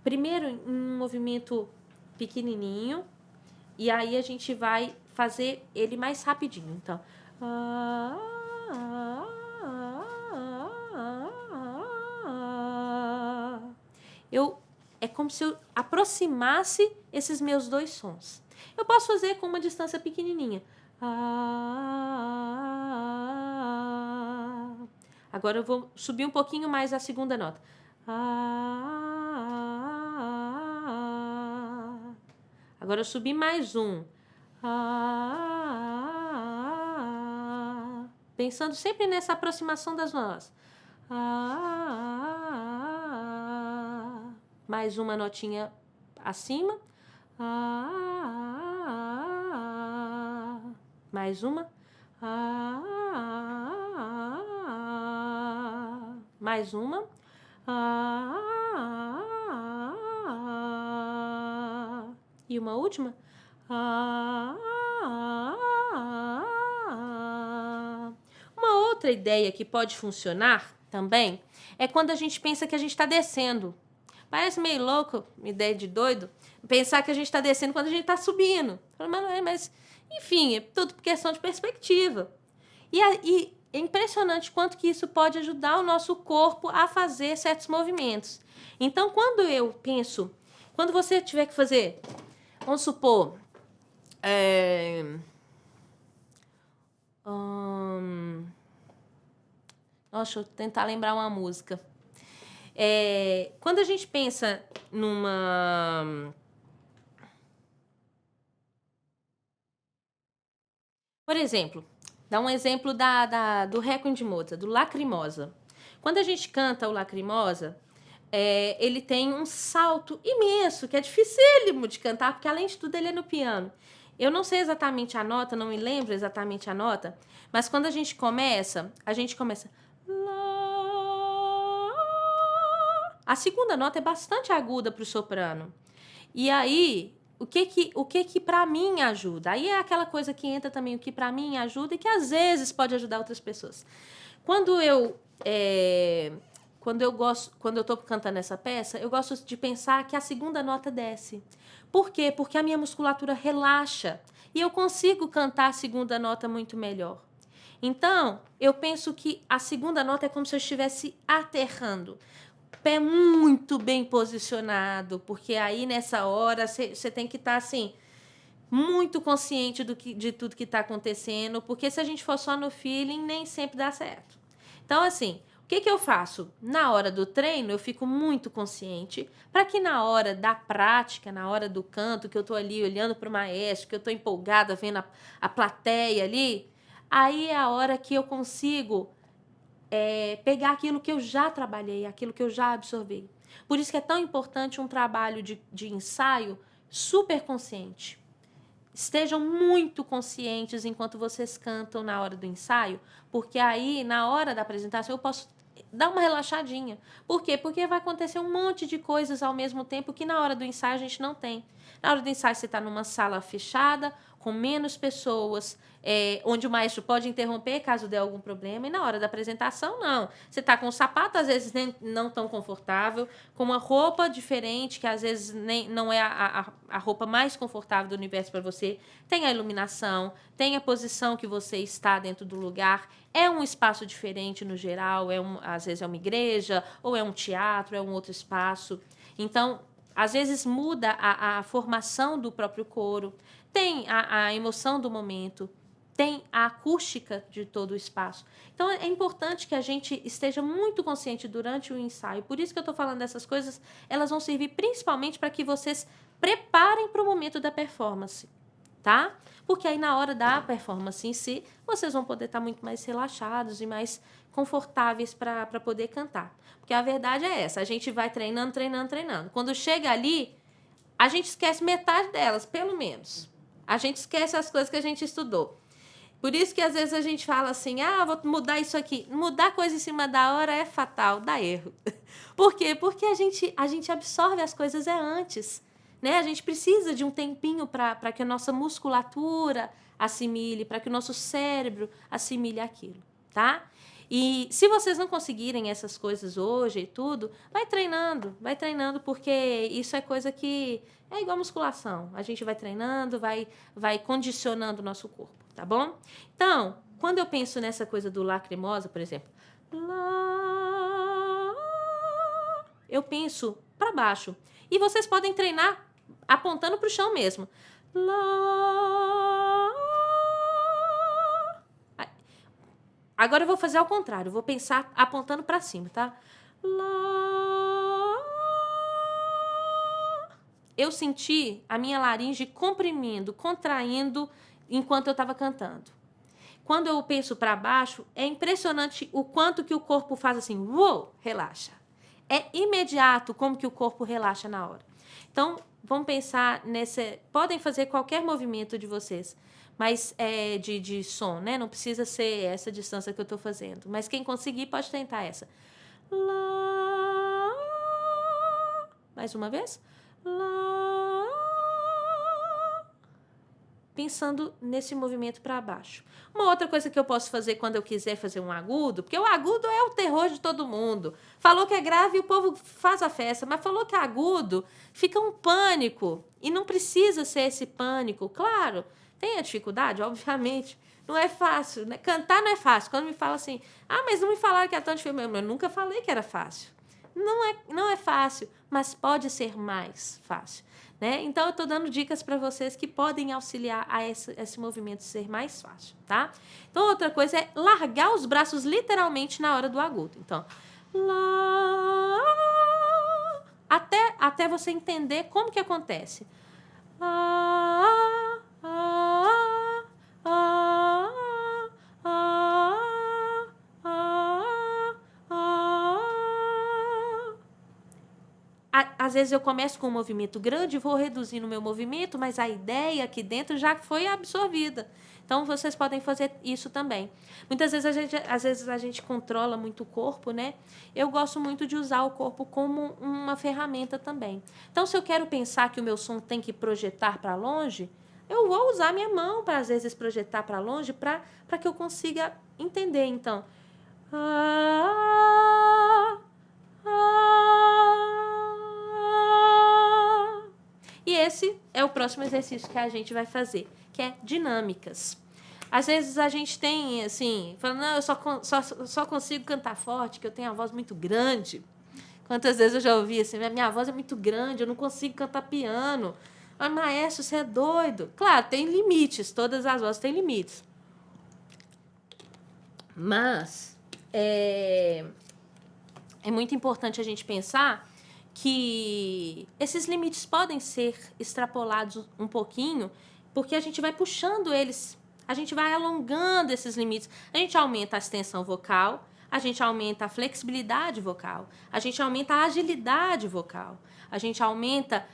primeiro em um movimento pequenininho e aí a gente vai fazer ele mais rapidinho. Então, é como se eu aproximasse esses meus dois sons. Eu posso fazer com uma distância pequenininha. Agora eu vou subir um pouquinho mais a segunda nota. Agora eu subi mais um. Pensando sempre nessa aproximação das notas. Mais uma notinha acima. Mais uma. Mais uma. E uma última. Uma outra ideia que pode funcionar também é quando a gente pensa que a gente está descendo. Parece meio louco, ideia de doido, pensar que a gente está descendo quando a gente está subindo. Mas, enfim, é tudo questão de perspectiva. E é impressionante quanto que isso pode ajudar o nosso corpo a fazer certos movimentos. Então, quando eu penso, quando você tiver que fazer, vamos supor, deixa eu tentar lembrar uma música. Quando a gente pensa numa... Por exemplo, dá um exemplo do Requiem de Mozart, do Lacrimosa. Quando a gente canta o Lacrimosa, ele tem um salto imenso, que é dificílimo de cantar, porque além de tudo ele é no piano. Eu não sei exatamente a nota, não me lembro exatamente a nota, mas quando a gente começa... A segunda nota é bastante aguda para o soprano. E aí, o que para mim ajuda? Aí é aquela coisa que entra também, o que para mim ajuda e que às vezes pode ajudar outras pessoas. Quando eu estou cantando essa peça, eu gosto de pensar que a segunda nota desce. Por quê? Porque a minha musculatura relaxa e eu consigo cantar a segunda nota muito melhor. Então, eu penso que a segunda nota é como se eu estivesse aterrando. Pé muito bem posicionado, porque aí nessa hora você tem que estar assim, muito consciente de tudo que está acontecendo, porque se a gente for só no feeling, nem sempre dá certo. Então, assim, o que eu faço? Na hora do treino, eu fico muito consciente, para que na hora da prática, na hora do canto, que eu estou ali olhando para o maestro, que eu estou empolgada vendo a plateia ali, aí é a hora que eu consigo pegar aquilo que eu já trabalhei, aquilo que eu já absorvi. Por isso que é tão importante um trabalho de ensaio super consciente. Estejam muito conscientes enquanto vocês cantam na hora do ensaio, porque aí, na hora da apresentação, eu posso dar uma relaxadinha. Por quê? Porque vai acontecer um monte de coisas ao mesmo tempo que na hora do ensaio a gente não tem. Na hora do ensaio você está numa sala fechada, com menos pessoas, onde o maestro pode interromper caso dê algum problema, e na hora da apresentação, não. Você está com um sapato, às vezes nem, não tão confortável, com uma roupa diferente, que às vezes nem, não é a roupa mais confortável do universo para você, tem a iluminação, tem a posição que você está dentro do lugar, é um espaço diferente no geral, às vezes é uma igreja, ou é um teatro, é um outro espaço. Então, às vezes muda a formação do próprio coro, tem a emoção do momento, tem a acústica de todo o espaço. Então, é importante que a gente esteja muito consciente durante o ensaio. Por isso que eu estou falando dessas coisas, elas vão servir principalmente para que vocês preparem para o momento da performance, tá? Porque aí, na hora da performance em si, vocês vão poder estar muito mais relaxados e mais confortáveis para poder cantar. Porque a verdade é essa, a gente vai treinando, treinando, treinando. Quando chega ali, a gente esquece metade delas, pelo menos. A gente esquece as coisas que a gente estudou. Por isso que às vezes a gente fala assim, vou mudar isso aqui. Mudar coisa em cima da hora é fatal, dá erro. Por quê? Porque a gente absorve as coisas antes. Né? A gente precisa de um tempinho para que a nossa musculatura assimile, para que o nosso cérebro assimile aquilo, tá? E se vocês não conseguirem essas coisas hoje e tudo, vai treinando, porque isso é coisa que é igual musculação. A gente vai treinando, vai condicionando o nosso corpo, tá bom? Então, quando eu penso nessa coisa do lacrimosa, por exemplo, eu penso para baixo. E vocês podem treinar apontando para o chão mesmo. Agora eu vou fazer ao contrário. Eu vou pensar apontando para cima, tá? Eu senti a minha laringe comprimindo, contraindo enquanto eu estava cantando. Quando eu penso para baixo, é impressionante o quanto que o corpo faz assim, uou, relaxa. É imediato como que o corpo relaxa na hora. Então, vamos pensar nesse... Podem fazer qualquer movimento de vocês, mas de som, né? Não precisa ser essa distância que eu estou fazendo. Mas quem conseguir pode tentar essa. Lá. Mais uma vez. Lá. Pensando nesse movimento para baixo. Uma outra coisa que eu posso fazer quando eu quiser fazer um agudo, porque o agudo é o terror de todo mundo. Falou que é grave e o povo faz a festa, mas falou que é agudo, fica um pânico. E não precisa ser esse pânico. Claro, tem a dificuldade, obviamente. Não é fácil, né? Cantar não é fácil. Quando me fala assim, mas não me falaram que é tão difícil. Eu nunca falei que era fácil. Não é fácil, mas pode ser mais fácil. Né? Então, eu estou dando dicas para vocês que podem auxiliar a esse movimento ser mais fácil, tá? Então, outra coisa é largar os braços literalmente na hora do agudo. Então, lá, até você entender como que acontece. Lá, às vezes eu começo com um movimento grande e vou reduzindo o meu movimento, mas a ideia aqui dentro já foi absorvida. Então, vocês podem fazer isso também. Muitas vezes a gente controla muito o corpo, né? Eu gosto muito de usar o corpo como uma ferramenta também. Então, se eu quero pensar que o meu som tem que projetar para longe, eu vou usar minha mão para, às vezes, projetar para longe para que eu consiga entender. Então, e esse é o próximo exercício que a gente vai fazer, que é dinâmicas. Às vezes a gente tem, assim, falando, não, eu só consigo cantar forte, que eu tenho a voz muito grande. Quantas vezes eu já ouvi assim, minha voz é muito grande, eu não consigo cantar piano. Mas, maestro, você é doido. Claro, tem limites, todas as vozes têm limites. Mas é muito importante a gente pensar que esses limites podem ser extrapolados um pouquinho, porque a gente vai puxando eles, a gente vai alongando esses limites. A gente aumenta a extensão vocal, a gente aumenta a flexibilidade vocal, a gente aumenta a agilidade vocal, a gente aumenta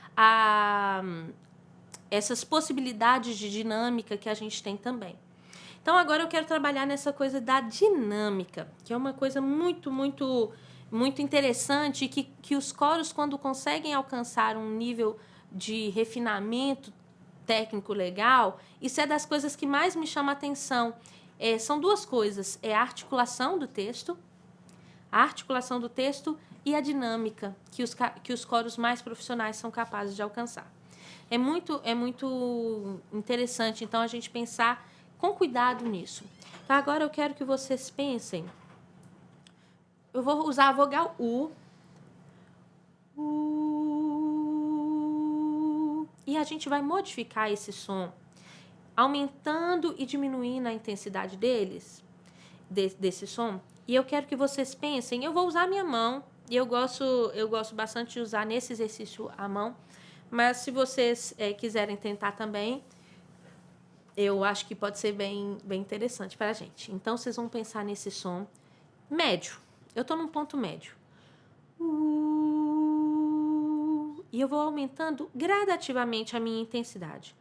essas possibilidades de dinâmica que a gente tem também. Então, agora eu quero trabalhar nessa coisa da dinâmica, que é uma coisa muito, muito... muito interessante, que os coros, quando conseguem alcançar um nível de refinamento técnico legal, isso é das coisas que mais me chama a atenção. São duas coisas, a articulação do texto e a dinâmica que os coros mais profissionais são capazes de alcançar. É muito interessante, então, a gente pensar com cuidado nisso. Então, agora eu quero que vocês pensem. Eu vou usar a vogal U. E a gente vai modificar esse som, aumentando e diminuindo a intensidade desse som. E eu quero que vocês pensem, eu vou usar a minha mão, e eu gosto bastante de usar nesse exercício a mão, mas se vocês quiserem tentar também, eu acho que pode ser bem interessante para a gente. Então, vocês vão pensar nesse som médio. Eu estou num ponto médio. E eu vou aumentando gradativamente a minha intensidade.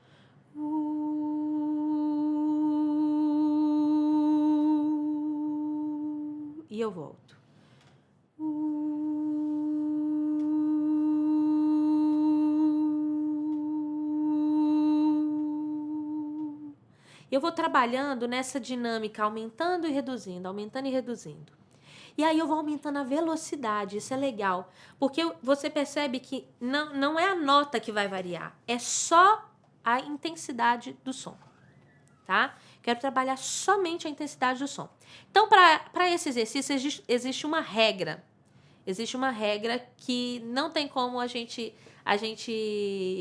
E eu volto. Eu vou trabalhando nessa dinâmica, aumentando e reduzindo, aumentando e reduzindo. E aí eu vou aumentando a velocidade, isso é legal. Porque você percebe que não é a nota que vai variar, é só a intensidade do som, tá? Quero trabalhar somente a intensidade do som. Então, para esse exercício, existe uma regra. Existe uma regra que não tem como a gente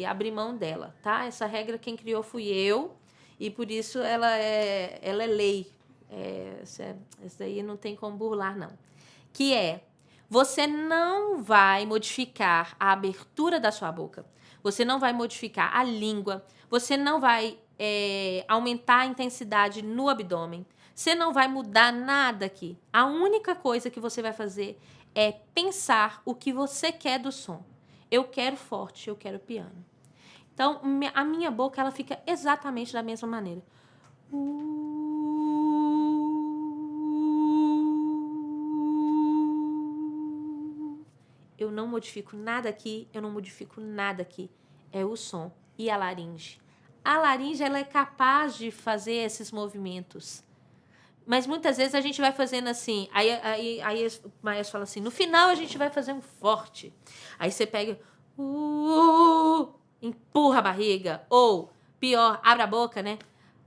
abrir mão dela, tá? Essa regra quem criou fui eu, e por isso ela é lei. Essa daí não tem como burlar, não. Que é, você não vai modificar a abertura da sua boca, você não vai modificar a língua, você não vai aumentar a intensidade no abdômen, você não vai mudar nada aqui. A única coisa que você vai fazer é pensar o que você quer do som. Eu quero forte, eu quero piano. Então, a minha boca, ela fica exatamente da mesma maneira. Eu não modifico nada aqui, eu não modifico nada aqui. É o som e a laringe. A laringe, ela é capaz de fazer esses movimentos. Mas muitas vezes a gente vai fazendo assim. Aí o maestro fala assim, no final a gente vai fazer um forte. Aí você pega, empurra a barriga. Ou, pior, abre a boca, né?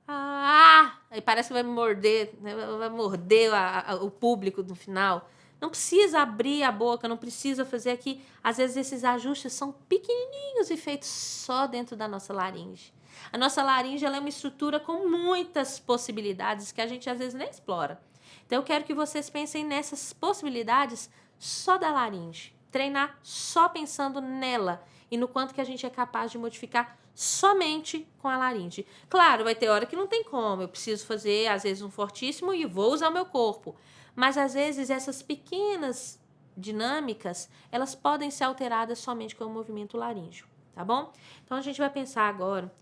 Aí parece que vai morder, né? Vai morder o público no final. Não precisa abrir a boca, não precisa fazer aqui. Às vezes esses ajustes são pequenininhos e feitos só dentro da nossa laringe. A nossa laringe, ela é uma estrutura com muitas possibilidades que a gente às vezes nem explora. Então eu quero que vocês pensem nessas possibilidades só da laringe. Treinar só pensando nela e no quanto que a gente é capaz de modificar somente com a laringe. Claro, vai ter hora que não tem como. Eu preciso fazer, às vezes, um fortíssimo e vou usar o meu corpo. Mas, às vezes, essas pequenas dinâmicas, elas podem ser alteradas somente com o movimento laríngeo, tá bom? Então, a gente vai pensar agora.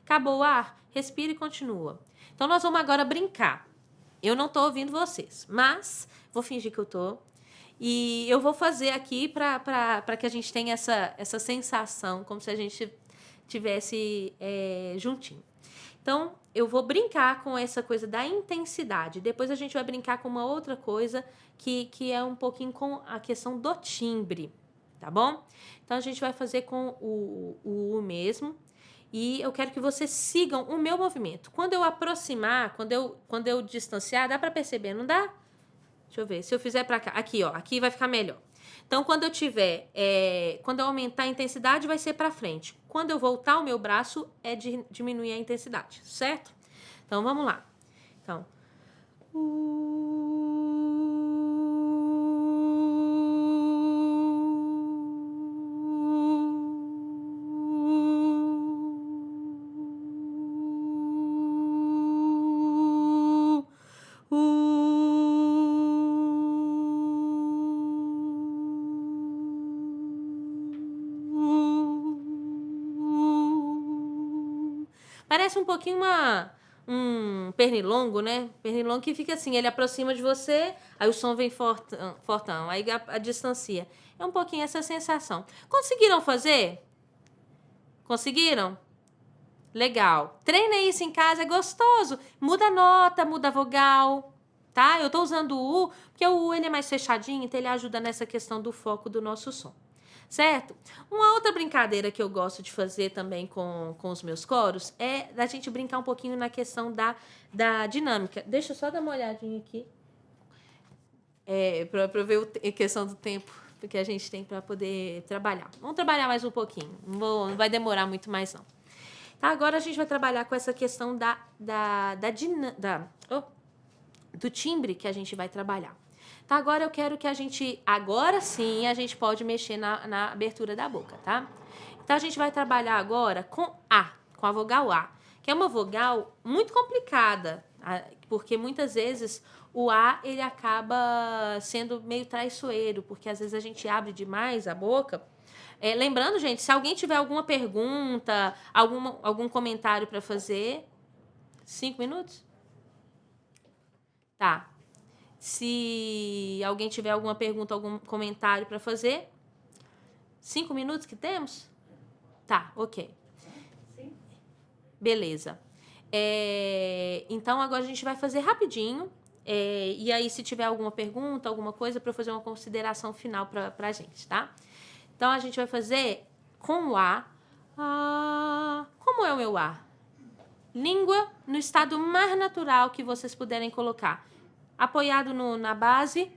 Acabou o ar? Respira e continua. Então, nós vamos agora brincar. Eu não estou ouvindo vocês, mas vou fingir que eu estou. E eu vou fazer aqui para que a gente tenha essa sensação, como se a gente tivesse juntinho. Então, eu vou brincar com essa coisa da intensidade. Depois a gente vai brincar com uma outra coisa que é um pouquinho com a questão do timbre, tá bom? Então, a gente vai fazer com o U mesmo. E eu quero que vocês sigam o meu movimento. Quando eu aproximar, quando eu distanciar, dá para perceber, não dá? Deixa eu ver, se eu fizer para cá, aqui, ó, aqui vai ficar melhor. Então, quando eu tiver, quando eu aumentar a intensidade, vai ser para frente. Quando eu voltar o meu braço, é de diminuir a intensidade, certo? Então, vamos lá. Então, parece um pouquinho um pernilongo, né? Pernilongo que fica assim, ele aproxima de você, aí o som vem fortão, aí a distancia. É um pouquinho essa sensação. Conseguiram fazer? Conseguiram? Legal. Treina isso em casa, é gostoso. Muda a nota, muda a vogal, tá? Eu tô usando o U, porque o U ele é mais fechadinho, então ele ajuda nessa questão do foco do nosso som. Certo? Uma outra brincadeira que eu gosto de fazer também com os meus coros é da gente brincar um pouquinho na questão da dinâmica. Deixa eu só dar uma olhadinha aqui. Para ver a questão do tempo que a gente tem para poder trabalhar. Vamos trabalhar mais um pouquinho. Não vai demorar muito mais, não. Tá, agora a gente vai trabalhar com essa questão do timbre que a gente vai trabalhar. Tá, agora eu quero que agora sim, a gente pode mexer na abertura da boca, tá? Então, a gente vai trabalhar agora com a vogal A, que é uma vogal muito complicada, porque muitas vezes o A, ele acaba sendo meio traiçoeiro, porque às vezes a gente abre demais a boca. Lembrando, gente, se alguém tiver alguma pergunta, algum comentário para fazer, 5 minutos? Tá. Se alguém tiver alguma pergunta, algum comentário para fazer, 5 minutos que temos? Tá, ok. Sim. Beleza. Então, agora a gente vai fazer rapidinho. E aí, se tiver alguma pergunta, alguma coisa, para eu fazer uma consideração final para a gente, tá? Então, a gente vai fazer com o A. Como é o meu A? Língua no estado mais natural que vocês puderem colocar. Apoiado na base,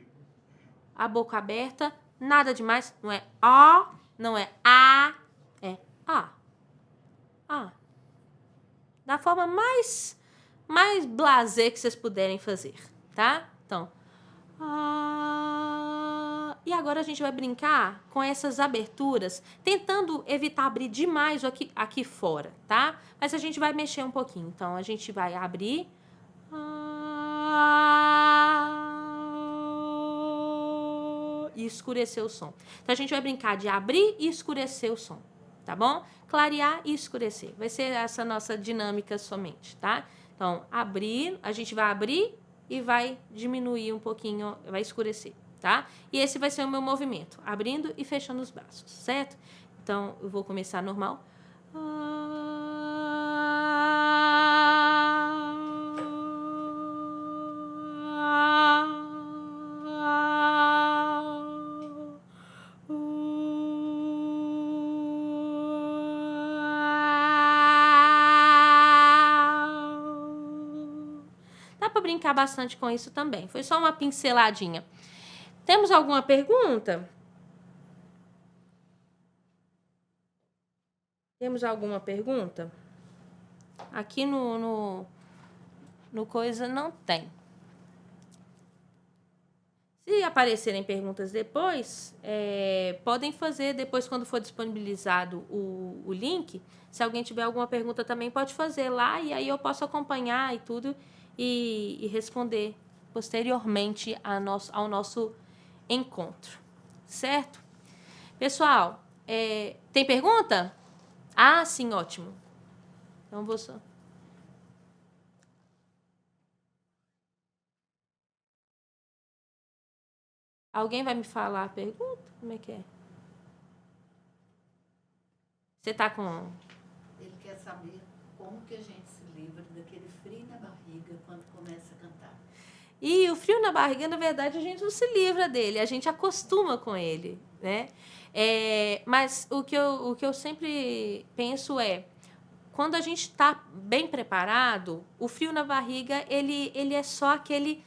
a boca aberta, nada demais, não é ó, não é a, é a. A. Da forma mais blasé que vocês puderem fazer, tá? Então, e agora a gente vai brincar com essas aberturas, tentando evitar abrir demais aqui fora, tá? Mas a gente vai mexer um pouquinho. Então, a gente vai abrir. e escurecer o som. Então, a gente vai brincar de abrir e escurecer o som, tá bom? Clarear e escurecer. Vai ser essa nossa dinâmica somente, tá? Então, abrir, a gente vai abrir e vai diminuir um pouquinho, vai escurecer, tá? E esse vai ser o meu movimento, abrindo e fechando os braços, certo? Então, eu vou começar normal. Dá para brincar bastante com isso também. Foi só uma pinceladinha. Temos alguma pergunta? Temos alguma pergunta? Aqui no coisa não tem. Se aparecerem perguntas depois, podem fazer depois quando for disponibilizado o link. Se alguém tiver alguma pergunta também pode fazer lá e aí eu posso acompanhar e tudo e responder posteriormente ao nosso encontro, certo? Pessoal, tem pergunta? Ah, sim, ótimo. Então, vou só... Alguém vai me falar a pergunta? Como é que é? Você tá com... Ele quer saber como que a gente se livra daquele frio na barriga quando começa a cantar. E o frio na barriga, na verdade, a gente não se livra dele, a gente acostuma com ele, né? Mas o que eu sempre penso quando a gente está bem preparado, o frio na barriga, ele é só aquele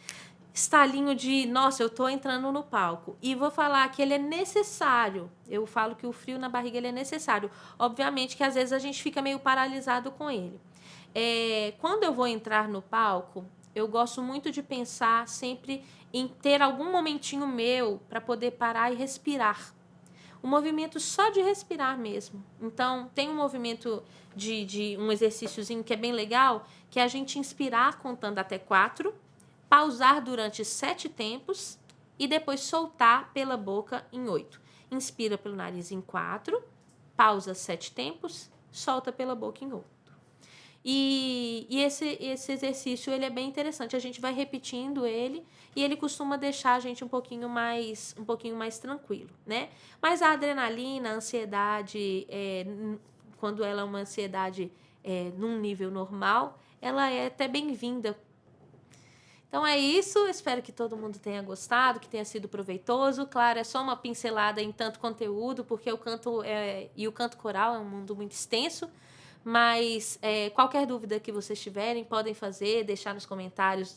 estalinho de, nossa, eu tô entrando no palco. E vou falar que ele é necessário. Eu falo que o frio na barriga ele é necessário. Obviamente que às vezes a gente fica meio paralisado com ele. Quando eu vou entrar no palco, eu gosto muito de pensar sempre em ter algum momentinho meu para poder parar e respirar. Um movimento só de respirar mesmo. Então, tem um movimento de um exercíciozinho que é bem legal, que é a gente inspirar contando até 4, pausar durante 7 tempos e depois soltar pela boca em 8. Inspira pelo nariz em 4, pausa 7 tempos, solta pela boca em 8. E esse exercício ele é bem interessante. A gente vai repetindo ele e ele costuma deixar a gente um pouquinho mais tranquilo, né? Mas a adrenalina, a ansiedade, quando ela é uma ansiedade num nível normal, ela é até bem-vinda. Então é isso, espero que todo mundo tenha gostado, que tenha sido proveitoso. Claro, é só uma pincelada em tanto conteúdo, porque o canto e o canto coral é um mundo muito extenso. Mas qualquer dúvida que vocês tiverem, podem fazer, deixar nos comentários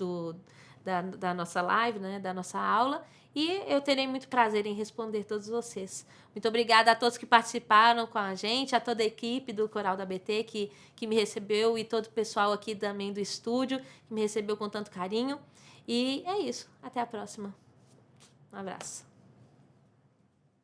da nossa live, né, da nossa aula. E eu terei muito prazer em responder todos vocês. Muito obrigada a todos que participaram com a gente, a toda a equipe do Coral da BT que me recebeu e todo o pessoal aqui também do estúdio que me recebeu com tanto carinho. E é isso. Até a próxima. Um abraço.